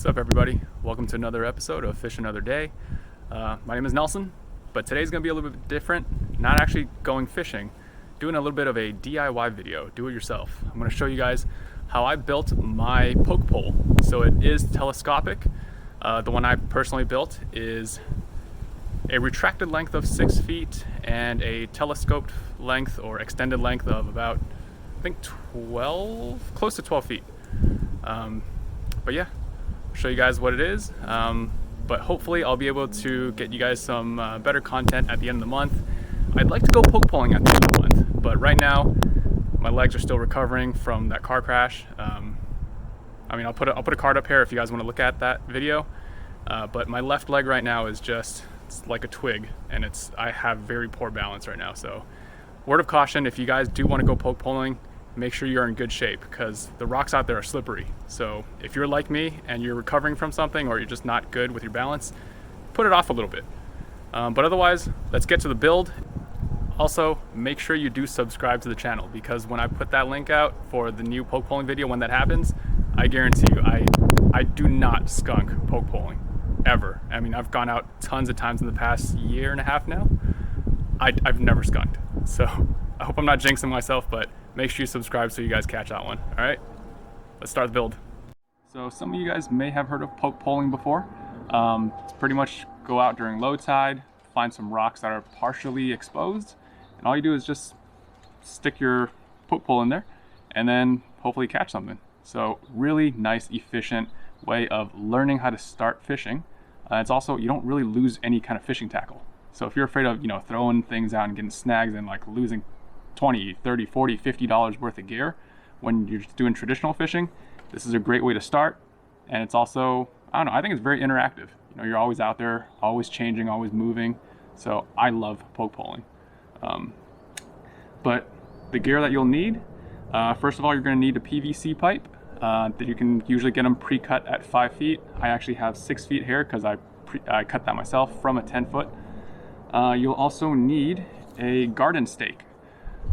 What's up, everybody? Welcome to another episode of Fish Another Day. My name is Nelson, but today's going to be a little bit different. Not actually going fishing, doing a little bit of a DIY video, do it yourself. I'm going to show you guys how I built my poke pole. So it is telescopic. The one I personally built is a retracted length of 6 feet and a telescoped length or extended length of about, I think, close to 12 feet. But yeah, I'll show you guys what it is. But hopefully I'll be able to get you guys some better content at the end of the month. I'd like to go poke poling at the end of the month, but right now my legs are still recovering from that car crash. I mean, I'll put a card up here if you guys want to look at that video. But my left leg right now is just, it's like a twig, and I have very poor balance right now. So word of caution, if you guys do want to go poke poling, make sure you're in good shape because the rocks out there are slippery. So if you're like me and you're recovering from something or you're just not good with your balance, put it off a little bit. But otherwise, let's get to the build. Also, make sure you do subscribe to the channel because when I put that link out for the new poke poling video, when that happens, I guarantee you, I do not skunk poke poling, ever. I mean, I've gone out tons of times in the past year and a half now. I've never skunked. So I hope I'm not jinxing myself, but make sure you subscribe so you guys catch that one. All right, let's start the build. So some of you guys may have heard of poke poling before. It's pretty much go out during low tide, find some rocks that are partially exposed, and all you do is just stick your poke pole in there and then hopefully catch something. So really nice, efficient way of learning how to start fishing. It's also, you don't really lose any kind of fishing tackle. So if you're afraid of, throwing things out and getting snags and like losing $20, $30, $40, $50 worth of gear when you're just doing traditional fishing, this is a great way to start. And it's also, I think it's very interactive. You're always out there, always changing, always moving. So I love poke poling. But the gear that you'll need, first of all, you're going to need a PVC pipe that you can usually get them pre-cut at 5 feet. I actually have 6 feet here because I cut that myself from a 10-foot. You'll also need a garden stake.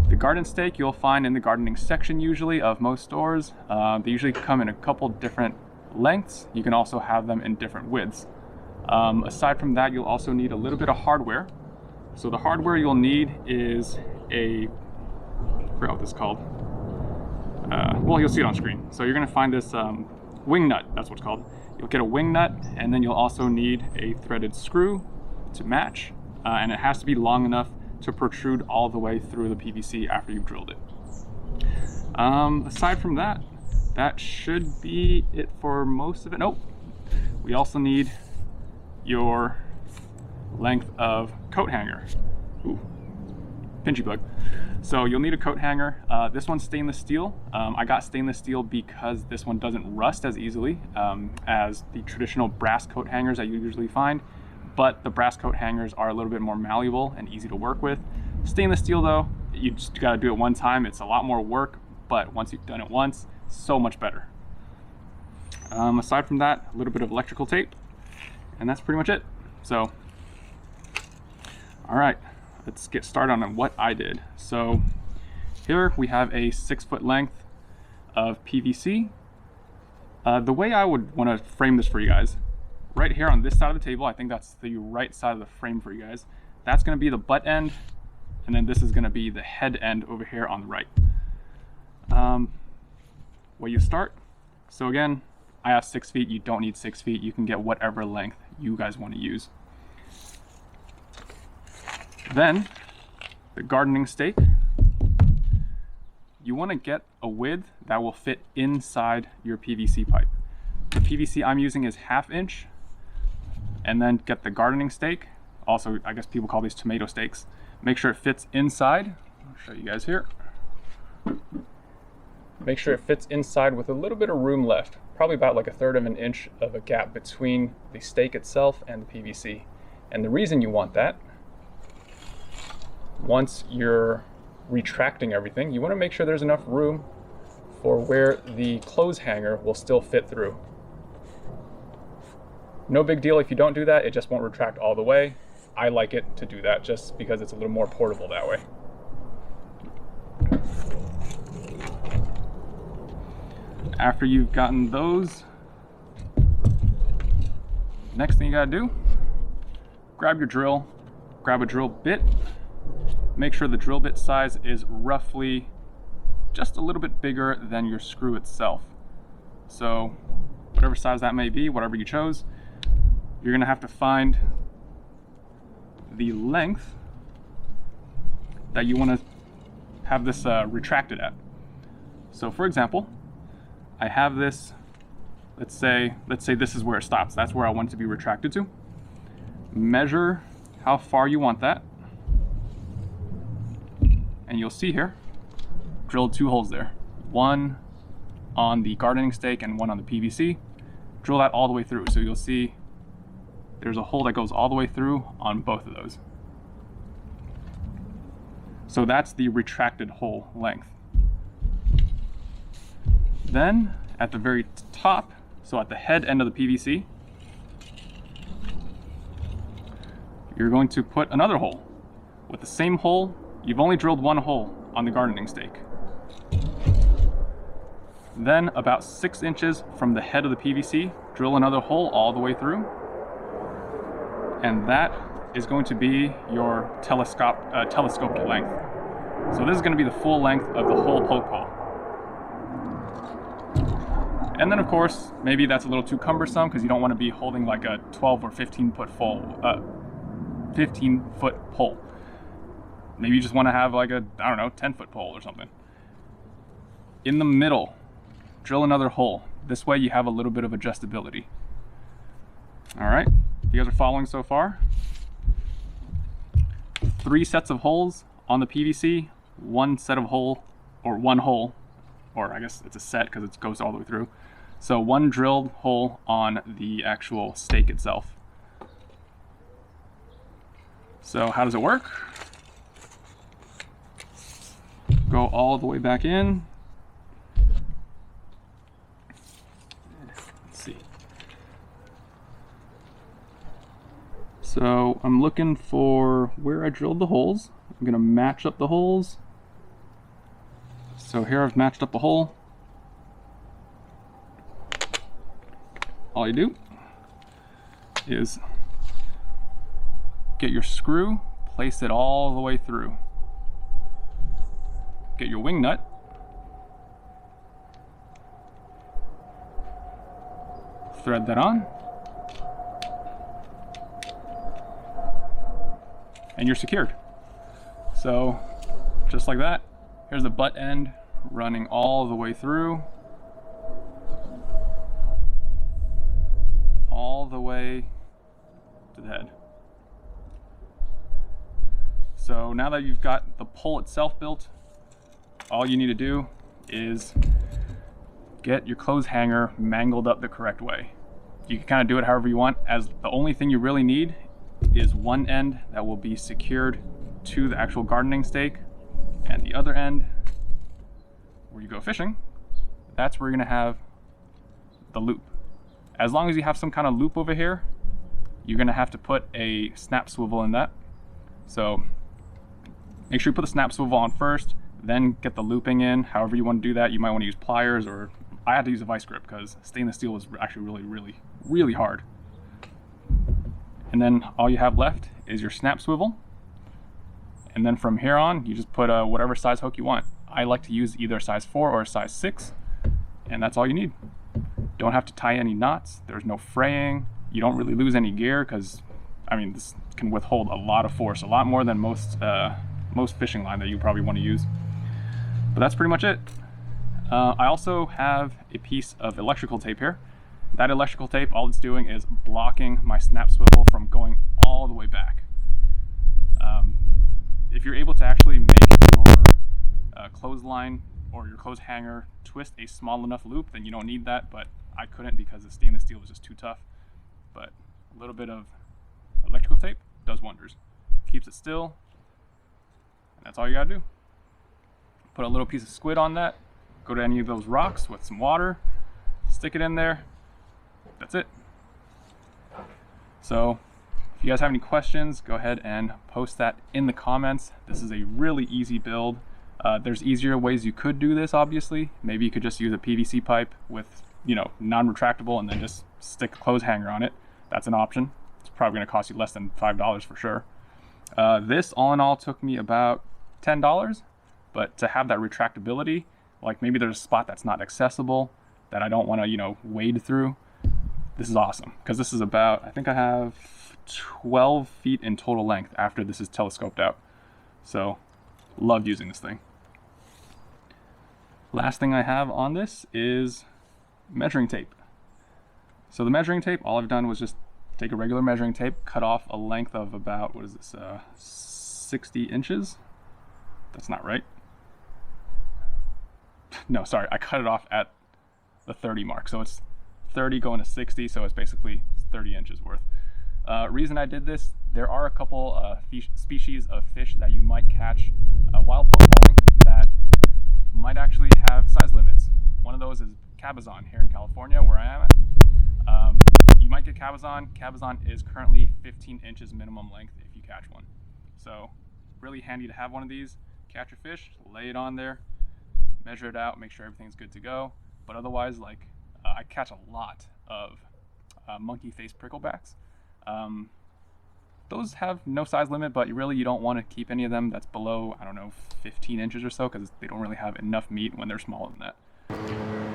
The garden stake you'll find in the gardening section usually of most stores. They usually come in a couple different lengths. You can also have them in different widths. Aside from that, you'll also need a little bit of hardware. So the hardware you'll need is I forgot what this is called. Well, you'll see it on screen. So you're going to find this wing nut, that's what it's called. You'll get a wing nut, and then you'll also need a threaded screw to match. And it has to be long enough to protrude all the way through the PVC after you've drilled it. Aside from that, that should be it for most of it. Nope. We also need your length of coat hanger. Ooh, pinchy plug. So you'll need a coat hanger. This one's stainless steel. I got stainless steel because this one doesn't rust as easily as the traditional brass coat hangers that you usually find. But the brass coat hangers are a little bit more malleable and easy to work with. Stainless steel though, you just gotta do it one time. It's a lot more work, but once you've done it once, so much better. Aside from that, a little bit of electrical tape, and that's pretty much it. So, all right, let's get started on what I did. So here we have a 6 foot length of PVC. The way I would wanna frame this for you guys, right here on this side of the table, I think that's the right side of the frame for you guys. That's gonna be the butt end, and then this is gonna be the head end over here on the right. Where you start, so again, I have 6 feet, you don't need 6 feet, you can get whatever length you guys wanna use. Then, the gardening stake, you wanna get a width that will fit inside your PVC pipe. The PVC I'm using is 1/2 inch. And then get the gardening stake. Also, I guess people call these tomato stakes. Make sure it fits inside. I'll show you guys here. Make sure it fits inside with a little bit of room left. Probably about like 1/3 of an inch of a gap between the stake itself and the PVC. And the reason you want that, once you're retracting everything, you want to make sure there's enough room for where the clothes hanger will still fit through. No big deal if you don't do that, it just won't retract all the way. I like it to do that just because it's a little more portable that way. After you've gotten those Next thing you gotta do, grab your drill, grab a drill bit, make sure the drill bit size is roughly just a little bit bigger than your screw itself. So whatever size that may be, whatever you chose, you're gonna have to find the length that you wanna have this retracted at. So for example, I have this, let's say this is where it stops. That's where I want it to be retracted to. Measure how far you want that. And you'll see here, drilled 2 holes there. One on the gardening stake and one on the PVC. Drill that all the way through. So you'll see there's a hole that goes all the way through on both of those. So that's the retracted hole length. Then at the very top, so at the head end of the PVC, you're going to put another hole. With the same hole, you've only drilled 1 hole on the gardening stake. Then about 6 inches from the head of the PVC, drill another hole all the way through. And that is going to be your telescoped length. So this is going to be the full length of the whole poke hole. And then of course, maybe that's a little too cumbersome because you don't want to be holding like a 12 or 15 foot pole. Maybe you just want to have like a, I don't know, 10-foot pole or something. In the middle, drill another hole. This way you have a little bit of adjustability. All right, if you guys are following so far, 3 sets of holes on the PVC, 1 set of hole, or I guess it's a set because it goes all the way through. So 1 drilled hole on the actual stake itself. So how does it work? Go all the way back in. Let's see. So I'm looking for where I drilled the holes. I'm gonna match up the holes. So here I've matched up a hole. All you do is get your screw, place it all the way through. Get your wing nut. Thread that on. And you're secured. So just like that, here's the butt end running all the way through. All the way to the head. So now that you've got the pole itself built, all you need to do is get your clothes hanger mangled up the correct way. You can kind of do it however you want, as the only thing you really need is one end that will be secured to the actual gardening stake, and the other end where you go fishing, that's where you're gonna have the loop. As long as you have some kind of loop over here, you're gonna have to put a snap swivel in that. So make sure you put the snap swivel on first, then get the looping in. However you want to do that, you might want to use pliers, or I had to use a vice grip because stainless steel is actually really hard. And then all you have left is your snap swivel. And then from here on, you just put whatever size hook you want. I like to use either a size 4 or a size 6, and that's all you need. Don't have to tie any knots. There's no fraying. You don't really lose any gear because, I mean, this can withhold a lot of force, a lot more than most fishing line that you probably want to use. But that's pretty much it. I also have a piece of electrical tape here. That electrical tape, all it's doing is blocking my snap swivel from going all the way back. If you're able to actually make your clothesline or your clothes hanger twist a small enough loop, then you don't need that, but I couldn't because the stainless steel was just too tough. But a little bit of electrical tape does wonders. Keeps it still, and that's all you gotta do. Put a little piece of squid on that, go to any of those rocks with some water, stick it in there, that's it. So if you guys have any questions, go ahead and post that in the comments. This is a really easy build. There's easier ways you could do this, obviously. Maybe you could just use a PVC pipe with, non-retractable and then just stick a clothes hanger on it. that's an option. It's probably going to cost you less than $5 for sure. This all in all took me about $10, but to have that retractability, like maybe there's a spot that's not accessible that I don't want to, you know, wade through, this is awesome, because this is about, I think I have 12 feet in total length after this is telescoped out. So love using this thing. Last thing I have on this is measuring tape. So the measuring tape, all I've done was just take a regular measuring tape, cut off a length of about, what is this, 60 inches? That's not right. No, sorry, I cut it off at the 30 mark. So it's 30 going to 60, so it's basically 30 inches worth. Reason I did this, there are a couple species of fish that you might catch while poke poling that might actually have size limits. One of those is cabezon here in California, where I am at. You might get cabezon. Cabezon is currently 15 inches minimum length if you catch one. So really handy to have one of these. Catch your fish, lay it on there, measure it out, make sure everything's good to go. But otherwise, like I catch a lot of monkey face pricklebacks. Those have no size limit, but you don't want to keep any of them that's below, I don't know, 15 inches or so, because they don't really have enough meat when they're smaller than that.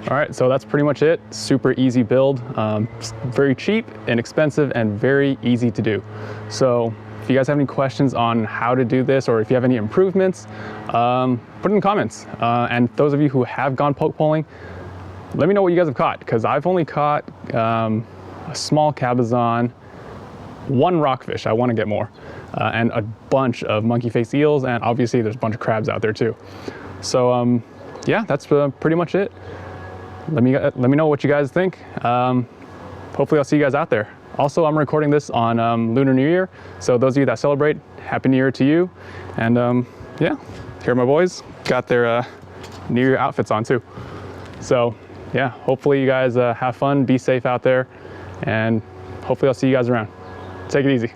All right, so that's pretty much it. Super easy build, very cheap, inexpensive, and very easy to do. So if you guys have any questions on how to do this, or if you have any improvements, put it in the comments. And those of you who have gone poke poling, let me know what you guys have caught, because I've only caught a small cabezon, one rockfish, I want to get more, and a bunch of monkey face eels, and obviously there's a bunch of crabs out there too. So yeah, that's pretty much it. Let me know what you guys think. Hopefully I'll see you guys out there. Also, I'm recording this on Lunar New Year, so those of you that celebrate, Happy New Year to you. And yeah, here are my boys, got their New Year outfits on too. So yeah, hopefully you guys have fun, be safe out there, and hopefully I'll see you guys around. Take it easy.